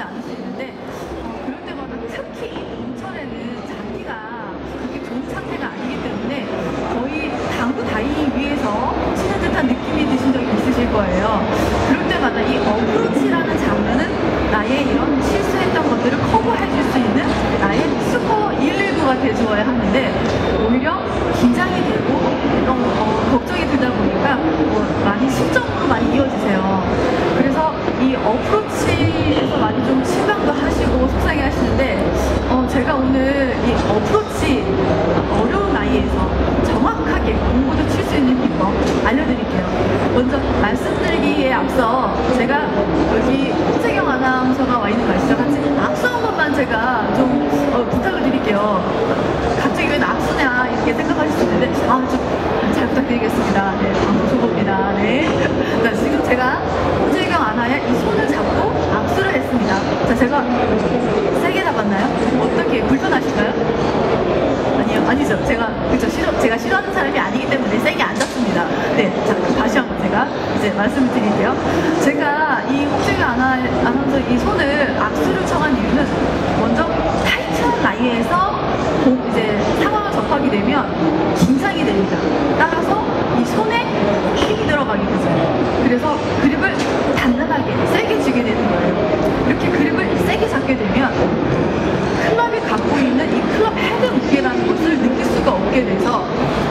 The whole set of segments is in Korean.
나오지 않을 수 있는데 그럴 때마다 특히 봄철에는 장기가 그렇게 좋은 상태가 아니기 때문에 거의 당구 다이 위에서 치는 듯한 느낌이 드신 적이 있으실 거예요. 그럴 때마다 이 어프로치라는 장르는 나의 이런 실수했던 것들을 커버해 줄 수 있는 나의 슈퍼 119가 돼주어야 하는데 오히려 긴장이 되고 걱정이 들다 보니까 많이 실점으로 많이 이어지세요. 그래서 이 어프로치에서 많이 좀 실망도 하시고 속상해 하시는데 제가 오늘 이 어프로치 어려운 나이에서 정확하게 공보도 칠 수 있는 비법 알려드릴게요. 먼저 말씀드리기에 앞서 제가 여기 홍재경 아나운서가 와 있는 거 아시죠? 같이 악수 한 번만 제가 좀 부탁을 드릴게요. 갑자기 왜 악수냐 이렇게 생각하실 수 있는데 좀 잘 부탁드리겠습니다. 네, 방송 초보입니다. 네. 자, 지금 제가 홍재경 아나의 이 손을 잡고 악수를 했습니다. 자, 제가 세게 잡았나요? 어떻게 불편하실까요? 아니요, 아니죠. 제가 싫어하는 사람이 아니기 때문에 세게 안 잡습니다. 네, 자, 다시 한번 제가 이제 말씀을 드릴게요. 제가 이 홍재경 아나운서 이 손을 악수를 청한 이유는 먼저 타이트한 나이에서 이제 상황을 접하게 되면 긴장이 됩니다. 따라서 이 손에 힘이 들어가게 되죠. 그래서 그립을 단단하게 세게 쥐게 되는 거예요. 이렇게 그립을 세게 잡게 되면 클럽이 갖고 있는 이 클럽 헤드 무게라는 것을 느낄 수가 없게 돼서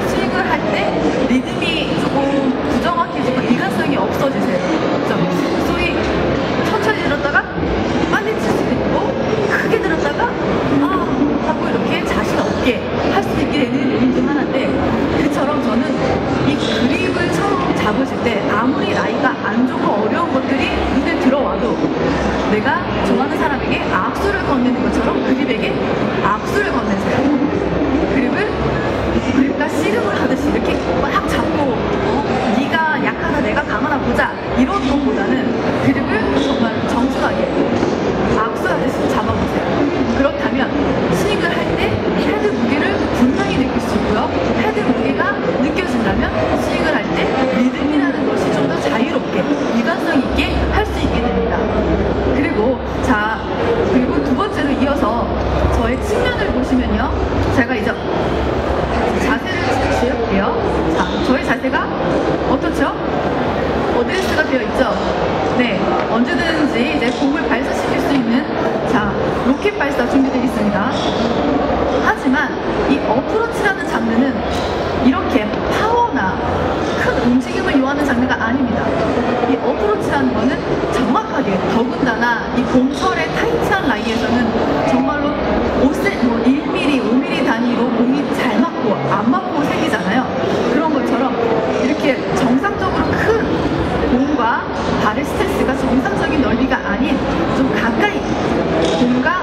스윙을 할 때 리듬이 조금 부정확해지고 일관성이 없어지세요. 소위 천천히 들었다가 빨리 칠 수도 있고 크게 들었다가 하고 이렇게 자신 없게 할 수 있게 되는 요인 중 하나인데 그처럼 저는 이 그립을 처음 잡으실 때 아무리 나이가 안 좋고 어려운 것들이 눈에 들어와도 내가 좋아하는 사람에게 악수를 건네는 것처럼 그립에게 악수를 건네세요. 그립과 씨름을 하듯이 이렇게 막 잡고 네가 약하다 내가 강하다 보자 이런 것보다는 그립을 정말 정중하게 악수하듯이 잡아보세요. 그렇다면 스윙을 할 때 헤드 무게를 분명히 느낄 수 있고요. 헤드 무게가 느껴진다면 스윙을 할 때 리듬이라는 것이 좀 더 자유롭게 일관성 있게 할 수 있게 됩니다. 그리고 두 번째로 이어서 저의 측면을 보시면요. 제가 이제 자세를 지을게요. 자, 저의 자세가 어떻죠? 어드레스가 되어 있죠? 네, 언제든지 이제 공을 발사시킬 수 있는 로켓 발사 준비되어 있습니다. 하지만 이 어프로치라는 장르는 이렇게 파워나 큰 움직임을 요하는 장르가 아닙니다. 이 어프로치라는 거는 정확하게 더군다나 이 봄철의 타이트한 라이에서는 정말로 1mm, 5mm 단위로 공이 잘 맞고 안 맞고 생기잖아요. 그런 것처럼 이렇게 정상적으로 큰 공과 발의 스탠스가 정상적인 넓이가 아닌 좀 가까이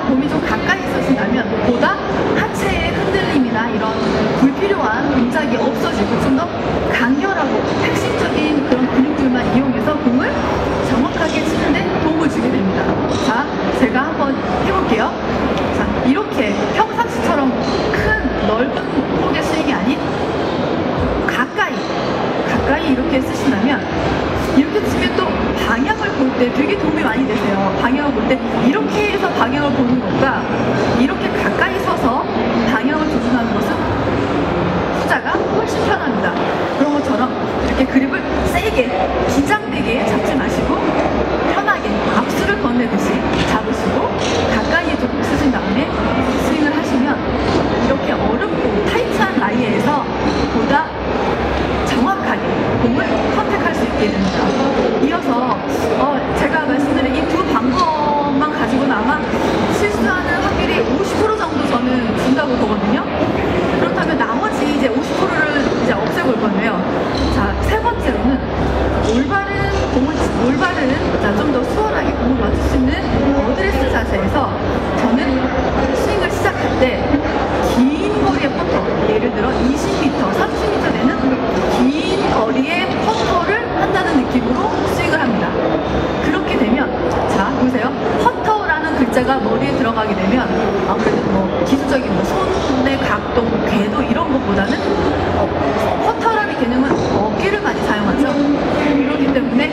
공이 좀 가까이 있으신다면 보다 하체의 흔들림이나 이런 불필요한 동작이 없어지고 좀 더 강렬하고 핵심적인 그런 근육들만 이용해서 공을 정확하게 치는데 도움을 주게 됩니다. 자, 제가 한번 해볼게요. 자, 이렇게 평상시처럼 큰 넓은 폭의 스윙이 아닌 가까이 이렇게 쓰신다면 이렇게 치면 또 방향을 볼 때 되게 도움이 많이 되세요. 방향을 볼 때 이렇게 해서 방향을 보는 것과 이렇게 가까이 서서 방향을 조준하는 것은 후자가 훨씬 편합니다. 그런 것처럼 이렇게 그립을 세게 긴장되게 잡지 마시고 편하게 악수를 건네듯이 잡으시고 가까이에 조금 쓰신 다음에 스윙을 하시면 이렇게 어렵고 타이트한 라이에서 보다 정확하게 공을 컨택할 수 있게 됩니다. 이어서 제가 말씀드린 이 두 방법만 가지고는 아마 실수하는 확률이 50% 정도 저는 준다고 보거든요. 그렇다면 나머지 이제 50%를 이제 없애볼 건데요. 자, 세 번째로는 좀 더 수월하게 공을 맞출 수 있는 어드레스 자세에서 저는 스윙을 시작할 때 긴 거리의 퍼터, 예를 들어 20m, 30m 되는 긴 거리의 퍼터를 한다는 느낌으로 스윙을 합니다. 그렇게 되면 자, 보세요. 퍼터라는 글자가 머리에 들어가게 되면 아무래도 기술적인 손의 각도, 궤도 이런 것보다는 퍼터라는 개념은 어깨를 많이 사용하죠. 그렇기 때문에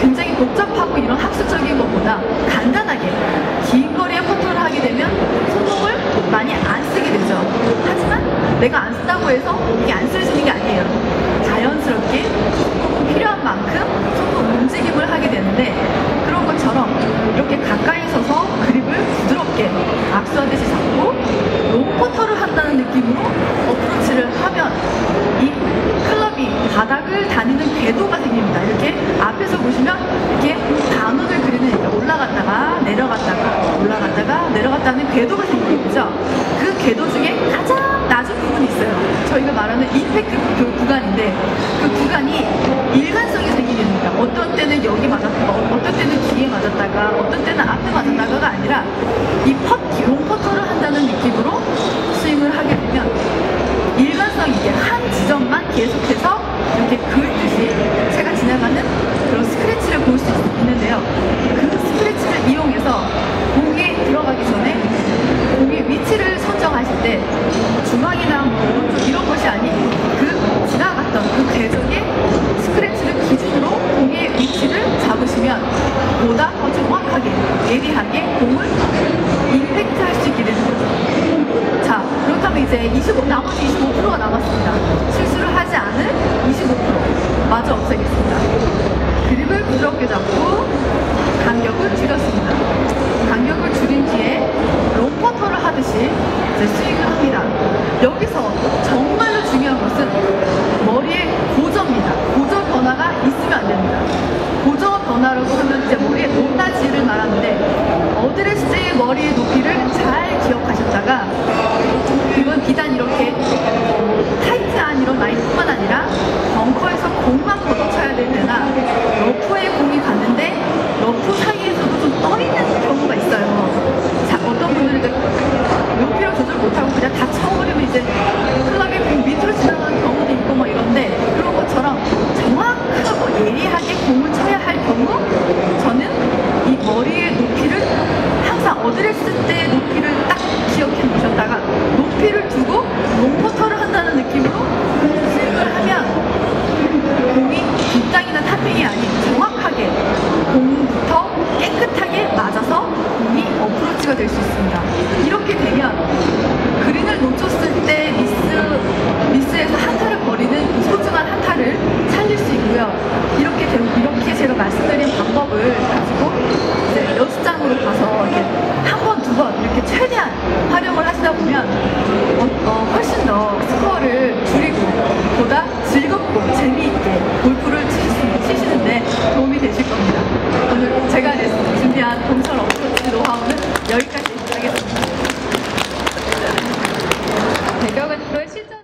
굉장히 복잡하고 이런 학술적인 것보다 간단한 되면 손목을 많이 안 쓰게 되죠. 하지만 내가 안 쓴다고 해서 이게 안 쓰여지는 게 아니에요. 자연스럽게 손목은 필요한 만큼 손목 움직임을 하게 되는데, 그런 것처럼 이렇게 가까이 서서 그립을 부드럽게 악수하듯이 잡고 롱퍼터를 한다는 느낌으로 어프로치를 하면 이 클럽이 바닥을 다니는 궤도가 생깁니다. 이렇게 앞에서 보시면 이렇게 단원을 그리는, 이렇게 올라갔다가 내려갔다가 올라갔다가 내려갔다는 궤도가 생기는 거죠. 그 궤도 중에 가장 낮은 부분이 있어요. 저희가 말하는 임팩트 그 구간인데, 그 구간이 일관성이 생기게 됩니다. 어떤 때는 여기 맞았다가, 어떤 때는 뒤에 맞았다가, 어떤 때는 앞에 맞았다가가 아니라 이 롱퍼터를 한다는 느낌으로 스윙을 하게 되면 일관성 있게 한 지점만 계속해서 이렇게 그을듯이 제가 지나가는 그런 스크래치를 볼 수 있는데요. 그 스크래치를 이용해서 공에 들어가기 전에 공의 위치를 선정하실 때 중앙이나 오른쪽 이런 것이 아닌 그 지나갔던 그 궤적의 스크래치를 기준으로 공의 위치를 잡으시면 보다 더 정확하게 예리하게 공을 임팩트 할 수 있게 되는 거죠. 자, 그렇다면 이제 나머지 25%가 남았습니다. 실수를 하지 않을 25% 마저 없애겠습니다. 그립을 부드럽게 잡고 간격을 줄였습니다. 간격을 줄인 뒤에 롱퍼터를 하듯이 이제 스윙을 합니다. 여기서 정말로 중요한 것은 머리의 고저입니다. 고저 변화가 있으면 안 됩니다. 고저 변화라고 하면 이제 머리의 높낮이를 말하는데, 어드레스의 머리의 높이를 잘 기억하셨다가, 이건 비단 이렇게 타이트한 이런 라인뿐만 아니라 벙커에서 공만 걷어쳐야 될 때나 러프에 공이 갔는데 러프 사이에서도 좀 떠있는 경우가 있어요. 자, 어떤 분들은 높이를 조절 못하고 그냥 다 쳐버리면 이제 클럽이 공 밑으로 지나가는 경우도 있고 뭐 이런데, 그런 것처럼 정확하고 예리하게 공을 쳐야 할 경우, 저는 이 머리의 높이를 항상 어드레스 때 높이를 딱 기억해 놓으셨다가 높이를 두고 롱퍼터를 한다는 느낌으로 스윙을 하면 공이 뒷땅이나 탑핑이 아닌 정확하게 공부터 깨끗하게 맞아서 공이 어프로치가 될 수 있습니다. 이렇게 되면 그린을 놓쳤을 때 미스에서 한타를 벌이는 그 소중한 한타를 살릴 수 있고요. 이렇게 제가 말씀드린 방법을 가지고 이제 연습장으로 가서 이렇게 한 번, 두 번 이렇게 최대한 활용을 하시다 보면 훨씬 더 스코어를 줄이고 보다 즐겁고 재미있게 골프를 치시는데 도움이 되실 겁니다. 오늘 제가 준비한 봄철 어프로치 노하우는 여기까지 하겠습니다. 배경은 프로의 실전